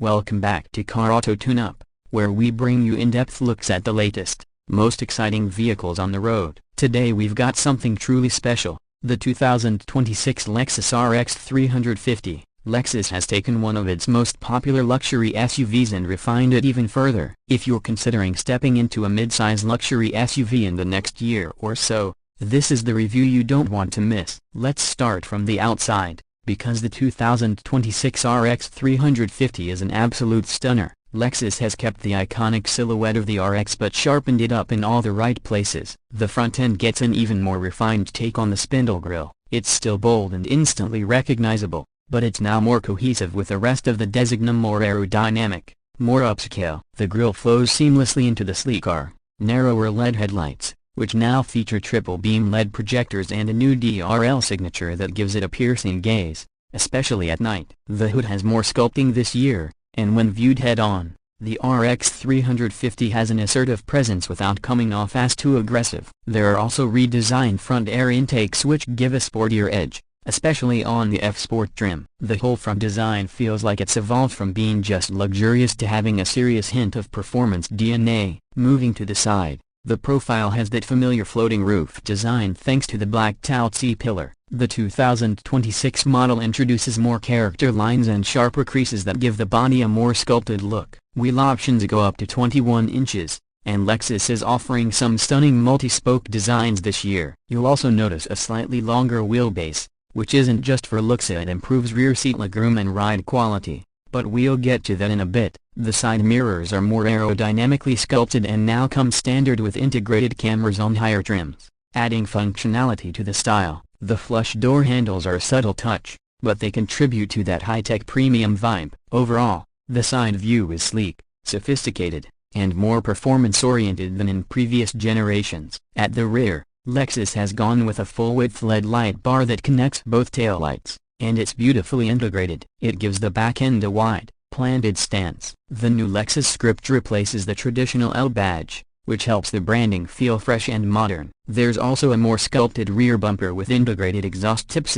Welcome back to Car Auto Tune-Up, where we bring you in-depth looks at the latest, most exciting vehicles on the road. Today we've got something truly special, the 2026 Lexus RX 350. Lexus has taken one of its most popular luxury SUVs and refined it even further. If you're considering stepping into a mid-size luxury SUV in the next year or so, this is the review you don't want to miss. Let's start from the outside, because the 2026 RX 350 is an absolute stunner. Lexus has kept the iconic silhouette of the RX but sharpened it up in all the right places. The front end gets an even more refined take on the spindle grille. It's still bold and instantly recognizable, but it's now more cohesive with the rest of the design, more aerodynamic, more upscale. The grille flows seamlessly into the sleeker, narrower LED headlights, which now feature triple-beam LED projectors and a new DRL signature that gives it a piercing gaze, especially at night. The hood has more sculpting this year, and when viewed head-on, the RX 350 has an assertive presence without coming off as too aggressive. There are also redesigned front air intakes which give a sportier edge, especially on the F-Sport trim. The whole front design feels like it's evolved from being just luxurious to having a serious hint of performance DNA. Moving to the side, the profile has that familiar floating roof design thanks to the blacked-out C-pillar. The 2026 model introduces more character lines and sharper creases that give the body a more sculpted look. Wheel options go up to 21 inches, and Lexus is offering some stunning multi-spoke designs this year. You'll also notice a slightly longer wheelbase, which isn't just for looks, it improves rear seat legroom and ride quality, but we'll get to that in a bit. The side mirrors are more aerodynamically sculpted and now come standard with integrated cameras on higher trims, adding functionality to the style. The flush door handles are a subtle touch, but they contribute to that high-tech premium vibe. Overall, the side view is sleek, sophisticated, and more performance-oriented than in previous generations. At the rear, Lexus has gone with a full-width LED light bar that connects both taillights, and it's beautifully integrated. It gives the back end a wide, planted stance. The new Lexus script replaces the traditional L badge, which helps the branding feel fresh and modern. There's also a more sculpted rear bumper with integrated exhaust tips.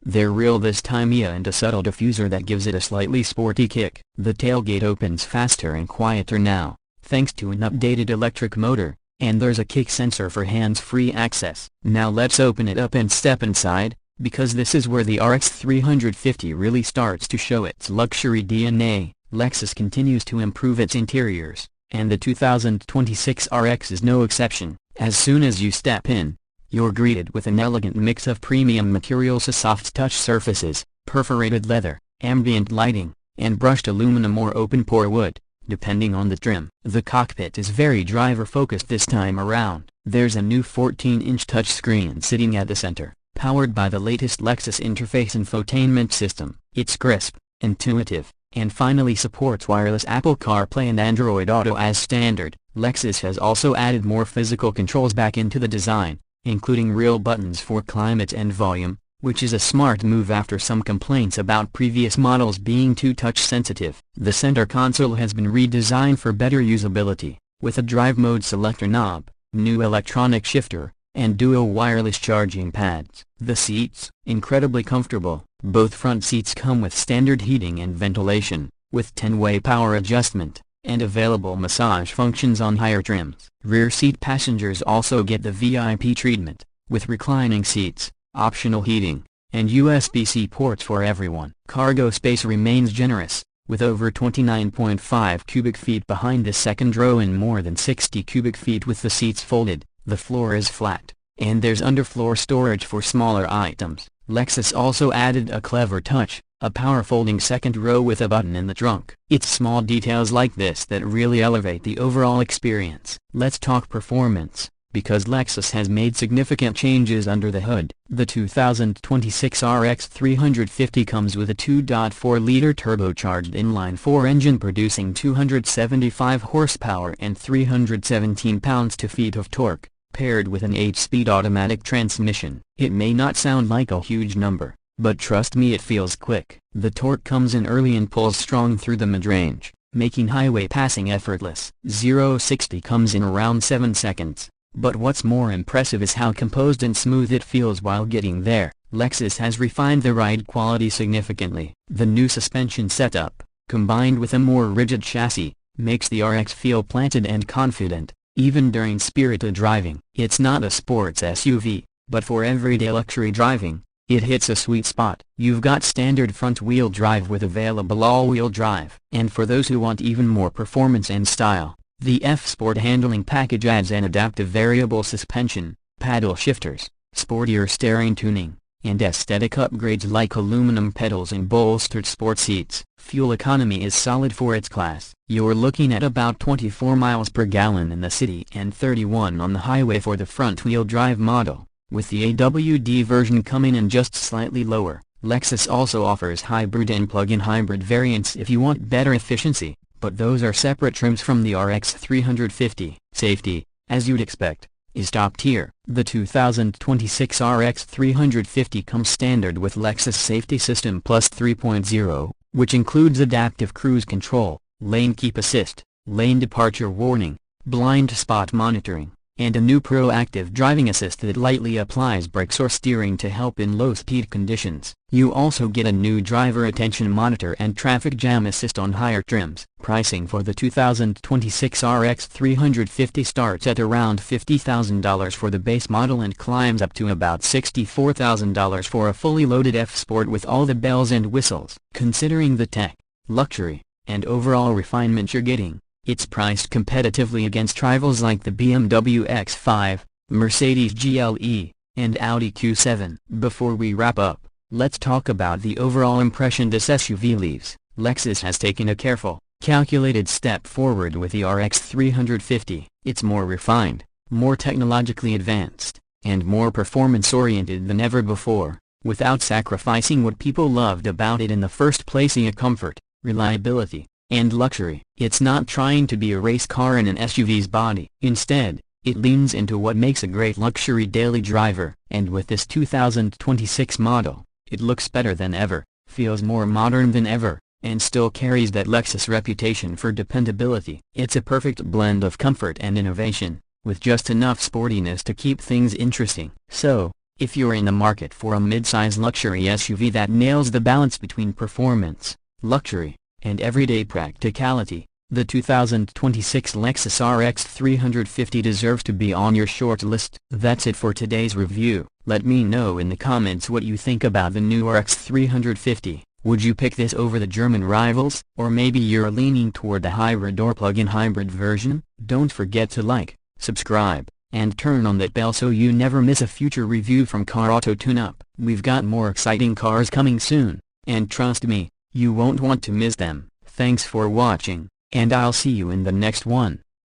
They're real this time, and a subtle diffuser that gives it a slightly sporty kick. The tailgate opens faster and quieter now, thanks to an updated electric motor, and there's a kick sensor for hands-free access. Now let's open it up and step inside, because this is where the RX 350 really starts to show its luxury DNA. Lexus continues to improve its interiors, and the 2026 RX is no exception. As soon as you step in, you're greeted with an elegant mix of premium materials, soft touch surfaces, perforated leather, ambient lighting, and brushed aluminum or open-pore wood, depending on the trim. The cockpit is very driver-focused this time around. There's a new 14-inch touchscreen sitting at the center, powered by the latest Lexus Interface infotainment system. It's crisp, intuitive, and finally supports wireless Apple CarPlay and Android Auto as standard. Lexus has also added more physical controls back into the design, including real buttons for climate and volume, which is a smart move after some complaints about previous models being too touch-sensitive. The center console has been redesigned for better usability, with a drive mode selector knob, new electronic shifter, and dual wireless charging pads. The seats, incredibly comfortable. Both front seats come with standard heating and ventilation, with 10-way power adjustment, and available massage functions on higher trims. Rear seat passengers also get the VIP treatment, with reclining seats, optional heating, and USB-C ports for everyone. Cargo space remains generous, with over 29.5 cubic feet behind the second row and more than 60 cubic feet with the seats folded. The floor is flat, and there's underfloor storage for smaller items. Lexus also added a clever touch, a power folding second row with a button in the trunk. It's small details like this that really elevate the overall experience. Let's talk performance, because Lexus has made significant changes under the hood. The 2026 RX 350 comes with a 2.4-liter turbocharged inline-4 engine producing 275 horsepower and 317 pounds-feet of torque, paired with an 8-speed automatic transmission. It may not sound like a huge number, but trust me, it feels quick. The torque comes in early and pulls strong through the mid-range, making highway passing effortless. 0-60 comes in around 7 seconds. But what's more impressive is how composed and smooth it feels while getting there. Lexus has refined the ride quality significantly. The new suspension setup, combined with a more rigid chassis, makes the RX feel planted and confident, even during spirited driving. It's not a sports SUV, but for everyday luxury driving, it hits a sweet spot. You've got standard front-wheel drive with available all-wheel drive. And for those who want even more performance and style, the F-Sport handling package adds an adaptive variable suspension, paddle shifters, sportier steering tuning, and aesthetic upgrades like aluminum pedals and bolstered sport seats. Fuel economy is solid for its class. You're looking at about 24 miles per gallon in the city and 31 on the highway for the front-wheel drive model, with the AWD version coming in just slightly lower. Lexus also offers hybrid and plug-in hybrid variants if you want better efficiency, but those are separate trims from the RX 350. Safety, as you'd expect, is top tier. The 2026 RX 350 comes standard with Lexus Safety System Plus 3.0, which includes adaptive cruise control, lane keep assist, lane departure warning, blind spot monitoring, and a new proactive driving assist that lightly applies brakes or steering to help in low-speed conditions. You also get a new driver attention monitor and traffic jam assist on higher trims. Pricing for the 2026 RX 350 starts at around $50,000 for the base model and climbs up to about $64,000 for a fully loaded F-Sport with all the bells and whistles. Considering the tech, luxury, and overall refinement you're getting, it's priced competitively against rivals like the BMW X5, Mercedes GLE, and Audi Q7. Before we wrap up, let's talk about the overall impression this SUV leaves. Lexus has taken a careful, calculated step forward with the RX 350. It's more refined, more technologically advanced, and more performance-oriented than ever before, without sacrificing what people loved about it in the first place: comfort, reliability, and luxury. It's not trying to be a race car in an SUV's body. Instead, it leans into what makes a great luxury daily driver. And with this 2026 model, it looks better than ever, feels more modern than ever, and still carries that Lexus reputation for dependability. It's a perfect blend of comfort and innovation, with just enough sportiness to keep things interesting. So, if you're in the market for a mid-size luxury SUV that nails the balance between performance, luxury, and everyday practicality, the 2026 Lexus RX 350 deserves to be on your short list. That's it for today's review. Let me know in the comments what you think about the new RX 350. Would you pick this over the German rivals? Or maybe you're leaning toward the hybrid or plug-in hybrid version? Don't forget to like, subscribe, and turn on that bell so you never miss a future review from Car Auto Tune-Up. We've got more exciting cars coming soon, and trust me, you won't want to miss them. Thanks for watching, and I'll see you in the next one.